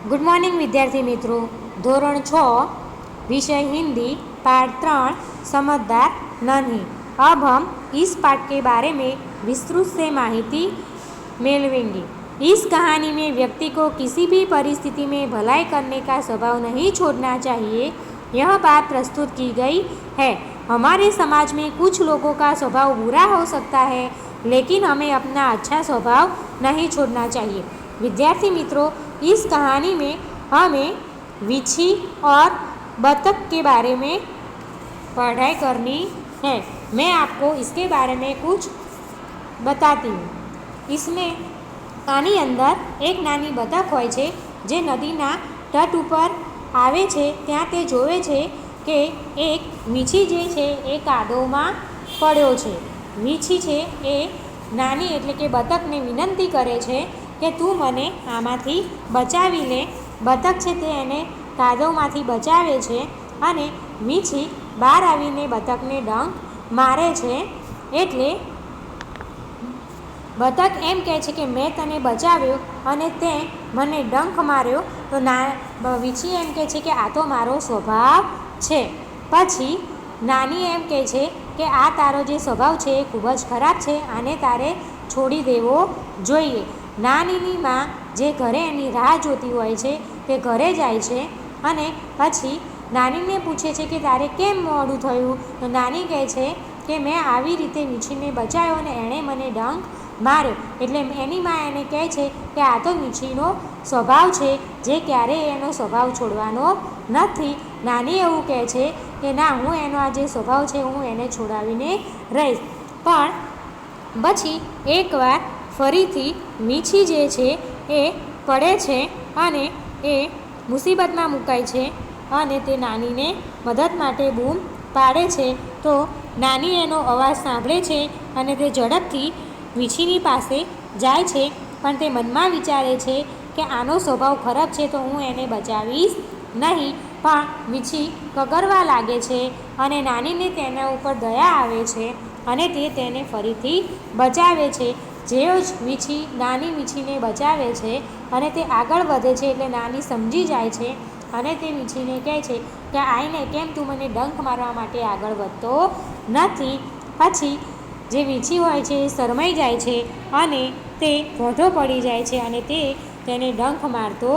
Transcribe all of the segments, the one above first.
Good morning विद्यार्थी मित्रों। धोरण 6 विषय हिंदी पाठ 3 समझदार नहीं। अब हम इस पाठ के बारे में विस्तृत से माहिती मेलवेंगे। इस कहानी में व्यक्ति को किसी भी परिस्थिति में भलाई करने का स्वभाव नहीं छोड़ना चाहिए, यह बात प्रस्तुत की गई है। हमारे समाज में कुछ लोगों का स्वभाव बुरा हो सकता है, लेकिन हमें अपना अच्छा स्वभाव नहीं छोड़ना चाहिए। विद्यार्थी मित्रों, इस कहानी में हमें वीछी और बतख के बारे में पढ़ाई करनी है। मैं आपको इसके बारे में कुछ बताती हूँ। इसमें આની અંદર એક નાની બતક હોય છે જે નદીના તટ ઉપર આવે છે। ત્યાં તે જોવે છે કે એક વીછી જે છે એ કાદવમાં પડ્યો છે। વીછી છે એ નાની એટલે કે બતકને વિનંતી કરે છે કે તું મને આમાંથી બચાવી લે। બતક છે તે એને કાદવમાંથી બચાવે છે અને વીછી બહાર આવીને બતકને ડંખ મારે છે। એટલે બતક એમ કહે છે કે મેં તને બચાવ્યો અને તે મને ડંખ માર્યો, તો વીછી એમ કહે છે કે આ તો મારો સ્વભાવ છે। પછી નાની એમ કહે છે કે આ તારો જે સ્વભાવ છે એ ખૂબ જ ખરાબ છે, આને તારે છોડી દેવો જોઈએ। નાનીની માં જે ઘરે એની રાહ જોતી હોય છે તે ઘરે જાય છે અને પછી નાનીને પૂછે છે કે તારે કેમ મોડું થયું? તો નાની કહે છે કે મેં આવી રીતે વીછીને બચાવ્યો અને એણે મને ડંખ માર્યો। એટલે એની માં એને કહે છે કે આ તો વીછીનો સ્વભાવ છે, જે ક્યારેય એનો સ્વભાવ છોડવાનો નથી। નાની એવું કહે છે કે ના, હું એનો આ જે સ્વભાવ છે હું એને છોડાવીને રહીશ। પણ પછી એકવાર ફરીથી વીછી જે છે એ પડે છે અને એ મુસીબતમાં મુકાય છે અને તે નાનીને મદદ માટે બૂમ પાડે છે। તો નાની એનો અવાજ સાંભળે છે અને તે ઝડપથી વીછીની પાસે જાય છે, પણ તે મનમાં વિચારે છે કે આનો સ્વભાવ ખરાબ છે તો હું એને બચાવીશ નહીં। પણ વીછી કગરવા લાગે છે અને નાનીને તેના ઉપર દયા આવે છે અને તે તેને ફરીથી બચાવે છે। જેવો જ નાની વીછીને બચાવે છે અને તે આગળ વધે છે એટલે નાની સમજી જાય છે અને તે વીછીને કહે છે કે આઈને કેમ તું મને ડંખ મારવા માટે આગળ વધતો નથી? પછી જે વીછી હોય છે એ શરમાઈ જાય છે અને તે ભોંઠો પડી જાય છે અને તેને ડંખ મારતો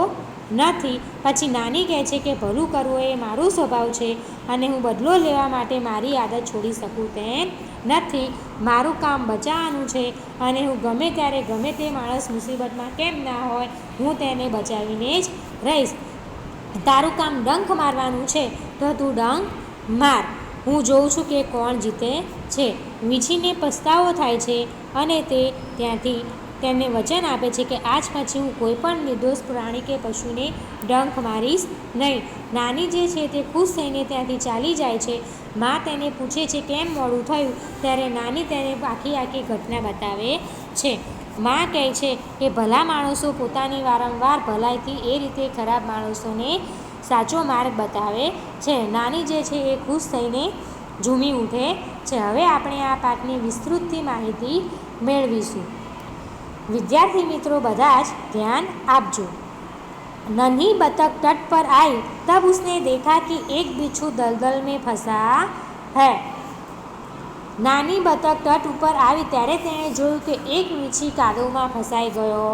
નથી। પછી નાની કહે છે કે ભલું કરવું એ મારો સ્વભાવ છે અને હું બદલો લેવા માટે મારી આદત છોડી શકું તેમ નથી। મારું કામ બચાવવાનું છે અને હું ગમે ત્યારે ગમે તે માણસ મુસીબતમાં કેમ ના હોય, હું તેને બચાવીને જ રહીશ। તારું કામ ડંખ મારવાનું છે તો તું ડંખ માર, હું જોઉં છું કે કોણ જીતે છે। વીછીને પસ્તાવો થાય છે અને તે ત્યાંથી તેમને વચન આપે છે કે આજ પછી હું કોઈ પણ નિર્દોષ પ્રાણી કે પશુને ડંખ મારીશ નહીં। નાની જે છે તે ખુશ થઈને ત્યાંથી ચાલી જાય છે। માં તેને પૂછે છે કેમ મોડું થયું, ત્યારે નાની તેને આખી ઘટના બતાવે છે। માં કહે છે કે ભલા માણસો પોતાની વારંવાર ભલાઈથી એ રીતે ખરાબ માણસોને સાચો માર્ગ બતાવે છે। નાની જે છે એ ખુશ થઈને ઝૂમી ઉઠે છે। હવે આપણે આ પાઠની વિસ્તૃતથી માહિતી મેળવીશું। विद्यार्थी मित्रों બધા જ ध्यान आपजो। नन्ही बतख तट पर आई तब उसने देखा कि एक बिच्छू दलदल में फंसा है। नानी बतख तट पर आई त्यारे तेणे जोयुं कि एक वीछी कादवमां फंसाई गयो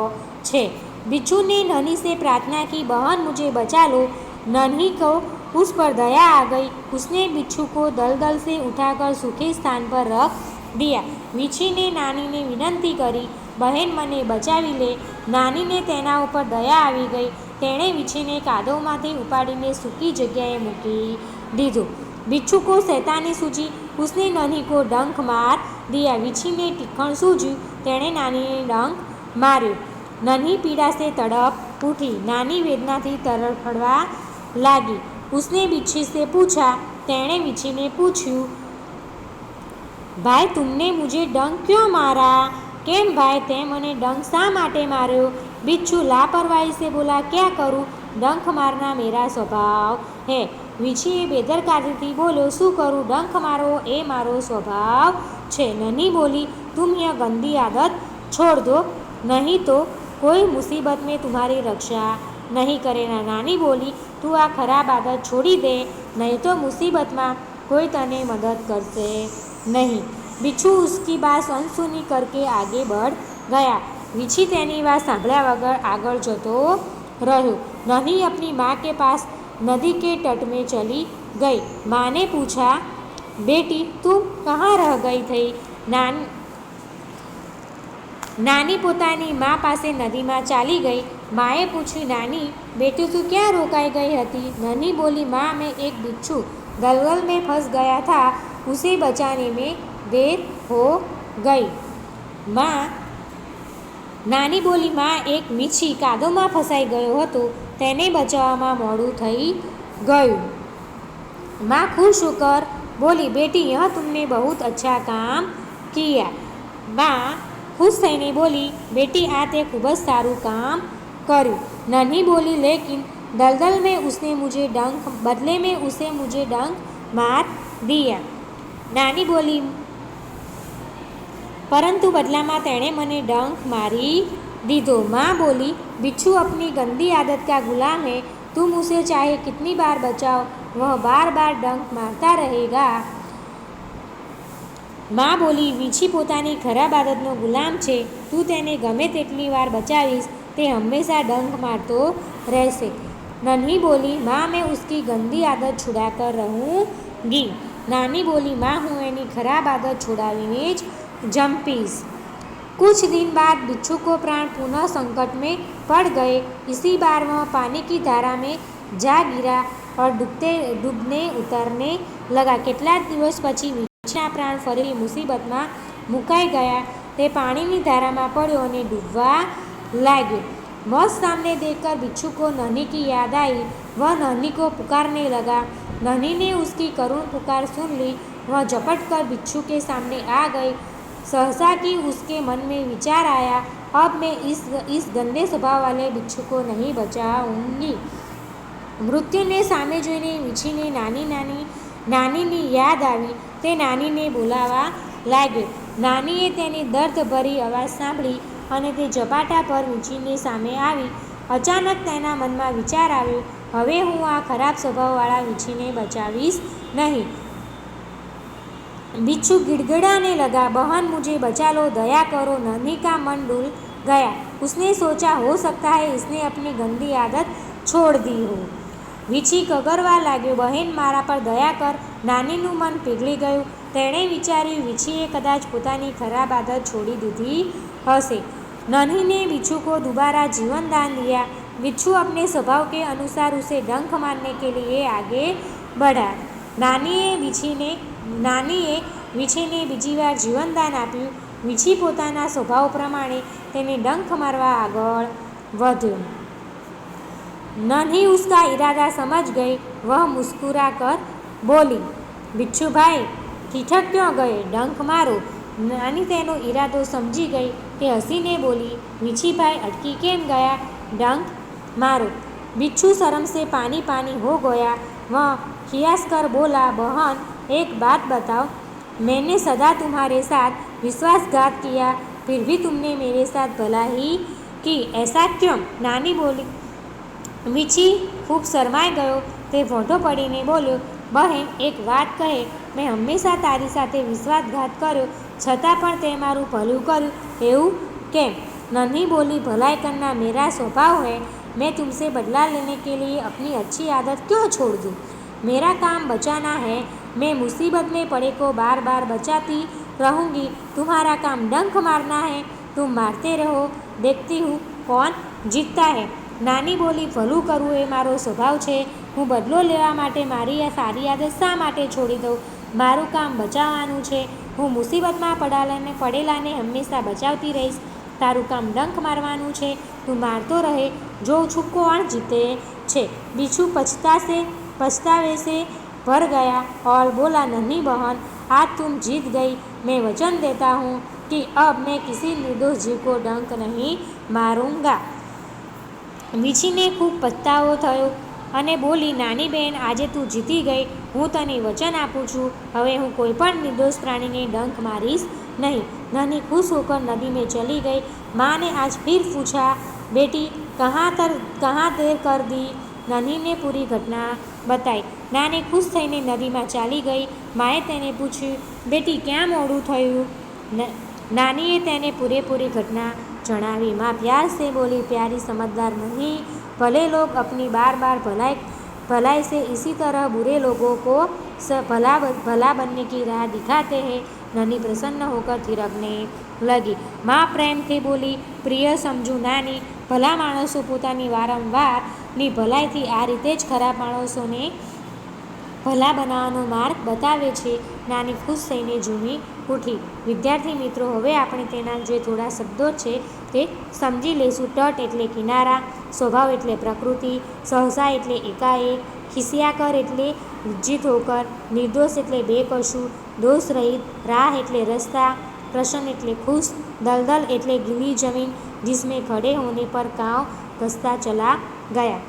छे। बिच्छू ने नन्ही से प्रार्थना की, बहन मुझे बचा लो। नन्ही को उस पर दया आ गई। उसने बिच्छू को दलदल से उठाकर सूखे स्थान पर रख दिया। वीछी ने नानी ने विनंती करी, बहन मने बचावी ले। नानी ने तेना ऊपर दया आवी गई। तेणे वीछीने कादवमांथी उपाड़ीने सूकी जग्याए मूकी दीधो। बिच्छू को शैतानी सूझी, उसने नन्ही को डंख मार दिया। वीछी ने टीखण सूझ्યું, तेणे नानी ने डंख मार्यो। नन्ही पीड़ा से तड़प उठी, नानी वेदना थी तड़फड़वा लागी। उसने बिच्छी से पूछा, तेणे वीछी ने पूछ्યું, भाई तुमने मुझे डंख क्यों मारा? केम भाई ते मने डंख शा माटे मार्यो? बिच्छू लापरवाही से बोला, क्या करूँ, डंख मारना मेरा स्वभाव है। वीछीए बेदरकारी बोलो, शू करूँ, डंख मारो ए मारो स्वभाव छे। नन्ही बोली, तुम यह गंदी आदत छोड़ दो, नहीं तो कोई मुसीबत में तुम्हारी रक्षा नहीं करेगा। नानी बोली, तू आ खराब आदत छोड़ी दे, नहीं तो मुसीबत में कोई तने मदद करसे नहीं। बिच्छू उसकी बात अनसुनी करके आगे बढ़ गया। वीछी तेनी बात सांभळ्या वगर आगळ जतो रह्यो। नन्ही अपनी माँ के पास नदी के तट में चली गई। माँ ने पूछा, बेटी तुम कहाँ रह गई थी? नानी पोतानी माँ पासे नदी में चाली गई। माए पूछ्યું, नानी बेटी तू क्या रोकाई गई हती? नन्ही बोली, माँ मैं एक बिच्छू दलदल में फंस गया था, उसे बचाने में देर हो गई। नानी बोली, माँ एक मीछी कादो में फसाई गयो हतो, तेने बचाववामां मोडું थई गयुं। माँ खुश होकर बोली, बेटी यह तुमने बहुत अच्छा काम किया। माँ खुश थईने बोली, बेटी आ ते खूब ज सारूं काम कर्युं। नन्ही बोली, लेकिन दलदल में उसने मुझे डंक मार दिया। नानी बोली, परंतु बदला में तेणे मने डंक मारी दीधो। माँ बोली, बिच्छू अपनी गंदी आदत का गुलाम है, तुम उसे चाहे कितनी बार बचाओ वह बार बार डंक मारता रहेगा। माँ बोली, वीछी पोतानी खराब आदतनो गुलाम छे, तू तेने गमे तेटली वार बचावीश ते हमेशा डंक मारतो रहेशे। नन्ही बोली, माँ मैं उसकी गंदी आदत छुड़ा कर रहूँगी। नानी बोली, माँ हूँ एनी खराब आदत छुड़ावीने ज जंपीश। कुछ दिन बाद बिच्छू को प्राण पुनः संकट में पड़ गए। इसी बार वह पानी की धारा में जा गिरा और डूबने उतरने लगा। કેટલાક દિવસ પછી વીછીના પ્રાણ ફરી મુસીબતમાં મુકાઈ ગયા। તે પાણીની ધારામાં પડ્યો અને ડૂબવા लाग्यो। मौत सामने देखकर बिच्छू को नन्ही की याद आई। वह नन्ही को पुकारने लगा। नन्ही ने उसकी करुण पुकार सुन ली। वह झपट कर बिच्छू के सामने आ गई। सहसा कि उसके मन में विचार आया, अब मैं इस गंदे स्वभाव वाले बिच्छू को नहीं बचाऊंगी। मृत्युने सामे जोईने वीछीने नानीनी याद आई। ते नानीने बोलावा लाग्यो। नानीए तेनी दर्द भरी अवाज सांभળી અને તે ઝપાટા પર વીછીને સામે આવી। અચાનક તેના મનમાં વિચાર આવ્યો, હવે હું આ ખરાબ સ્વભાવવાળા વીછીને બચાવીશ નહીં। बिच्छू गिड़गिड़ाने लगा, बहन मुझे बचा लो, दया करो। नन्ही का मन डूल गया। उसने सोचा, हो सकता है इसने अपनी गंदी आदत छोड़ दी हो। वीछी कगरवा लाग्यो, बहन मारा पर दया कर। नानीનું मन પીગળી ગયું। તેણે વિચાર્યું, વીછીએ કદાચ પોતાની ખરાબ આદત છોડી દીધી હશે। नन्ही ने बिच्छू को दोबारा जीवन दान दिया। बिच्छू अपने स्वभाव के अनुसार उसे डंक मारने के लिए आगे बढ़ा। नानीए वीछीने बीजी वार जीवनदान आप्યું। वीछी पोताना स्वभाव प्रमाणे तेने डंक मारवा आगळ वध्यो। नन्ही उसका इरादा समझ गई। वह मुस्कुरा कर बोली, बिच्छू भाई ठिठक क्यों गए, डंक मारो। नानी तेनो इरादो समझी गई। ते हसीने बोली, वीछी भाई अटकी केम गया, डंक मारो। बिच्छू शर्म से पानी पानी हो गया। वह खियास कर बोला, बहन एक बात बताओ, मैंने सदा तुम्हारे साथ विश्वासघात किया, फिर भी तुमने मेरे साथ भला ही की, ऐसा क्यों? नानी बोली। वीछी खूब शरमाई गयो। ते भोंठो पड़ीने बोल्यो, बहन एक बात कहे, मैं हमेशा तारी साथे विश्वासघात कर्यो छतां पण ते मारुं भલું कर्युं, एवुं केम? नन्ही बोली, भलाई करना मेरा स्वभाव है, मैं तुमसे बदला लेने के लिए अपनी अच्छी आदत क्यों छोड़ दूँ? मेरा काम बचाना है, मैं मुसीबत में पड़े को बार बार बचाती रहूँगी। तुम्हारा काम डंक मारना है, तुम मारते रहो, देखती हूँ कौन जीतता है। नानी बोली, भલું કરવું એ મારો સ્વભાવ છે, હું બદલો લેવા માટે મારી આ સારી આદત શા માટે છોડી દઉં? મારું કામ બચાવવાનું છે, હું મુસીબતમાં પડેલાને હંમેશા બચાવતી રહીશ। તારું કામ ડંક મારવાનું છે, તું મારતો રહે, જોઉં છું કોણ જીતે છે। बिच्छू पछतावे से भर गया और बोला, नन्ही बहन आज तुम जीत गई। मैं वचन देता हूँ कि अब मैं किसी निर्दोष जीव को डंक नहीं मारूंगा। વીછીને ખૂબ પસ્તાવો થયો અને બોલી, નાની બહેન આજે તું જીતી ગઈ, હું તને વચન આપું છું, હવે હું કોઈ પણ નિર્દોષ પ્રાણીને ડંક મારીશ નહીં। નાની ખુશ હોकर नदी में चली गई। माँ ने आज फिर पूछा, बेटी कहाँ देर कर दी? नन्ही ने पूरी घटना बताई। નાની ખુશ થઈને નદીમાં ચાલી ગઈ. માએ તેને પૂછ્યું, બેટી ક્યાં મોડું થયું? નાનીએ તેને પૂરેપૂરી ઘટના જણાવી. माँ प्यार से बोली, प्यारी समझदार नहीं, भले लोग अपनी बार बार भलाई से इसी तरह बुरे लोगों को भला बनने की राह दिखाते हैं. नन्ही प्रसन्न होकर थिरकने लगी. माँ પ્રેમથી બોલી, પ્રિય સમજુ નાની, ભલા માણસો પોતાની વારંવારની ભલાઈથી આ રીતે જ ખરાબ માણસોને ભલા બનાવવાનો માર્ગ બતાવે છે. નાની ખુશ થઈને ઝૂમી ઉઠી. વિદ્યાર્થી મિત્રો, હવે આપણે તેના જે થોડા શબ્દો છે તે સમજી લઈશું. તટ એટલે કિનારા, સ્વભાવ એટલે પ્રકૃતિ, સહસા એટલે એકાએક, ખિસ્યા કર એટલે લજ્જિત હોકર, નિર્દોષ એટલે બેકસૂર, દોષ રહિત, રાહ એટલે રસ્તા, પ્રસન્ન એટલે ખુશ, દલદલ એટલે ગીલી જમીન जिसमें खड़े होने पर કાંવ ઘસતા ચલા ગયા.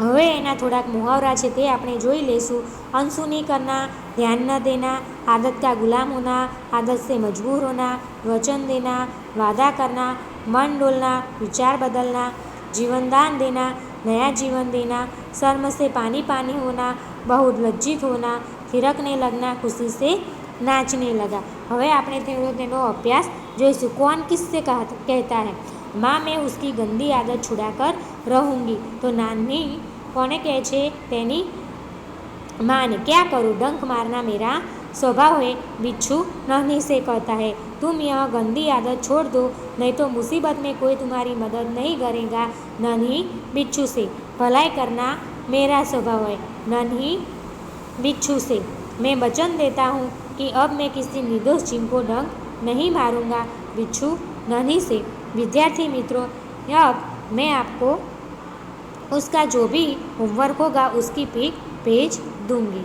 હવે એના થોડાક મુહાવરા છે તે આપણે જોઈ લઈશું. અનસુની કરના, ધ્યાન ન દેના, આદત કા ગુલામ હોના, આદત से मजबूर होना, वचन देना, वादा करना, मन डोलना, विचार बदलना, जीवन दान देना, नया जीवन देना, शर्म से पानी पानी होना, बहुत लज्जित होना, थिरकने लगना, खुशी से नाचने लगा. હવે આપણે તેનો અભ્યાસ જોઈશું. कौन किससे कहता है? माँ मैं उसकी गंदी आदत छुड़ा कर रहूँगी. तो नानी કોને કહે છે? તેની माँ ने. क्या करूँ? डंक मारना मेरा स्वभाव है. बिच्छू नन्ही से कहता है, तुम यह गंदी आदत छोड़ दो, नहीं तो मुसीबत में कोई तुम्हारी मदद नहीं करेगा. नन्ही बिच्छू से. भलाई करना मेरा स्वभाव है. नन्ही बिच्छू से. मैं वचन देता हूँ कि अब मैं किसी निर्दोष जीव को डंक नहीं मारूंगा. बिच्छू नन्ही से. विद्यार्थी मित्रों, अब मैं आपको उसका जो भी होमवर्क होगा उसकी पिक भेज दूंगी.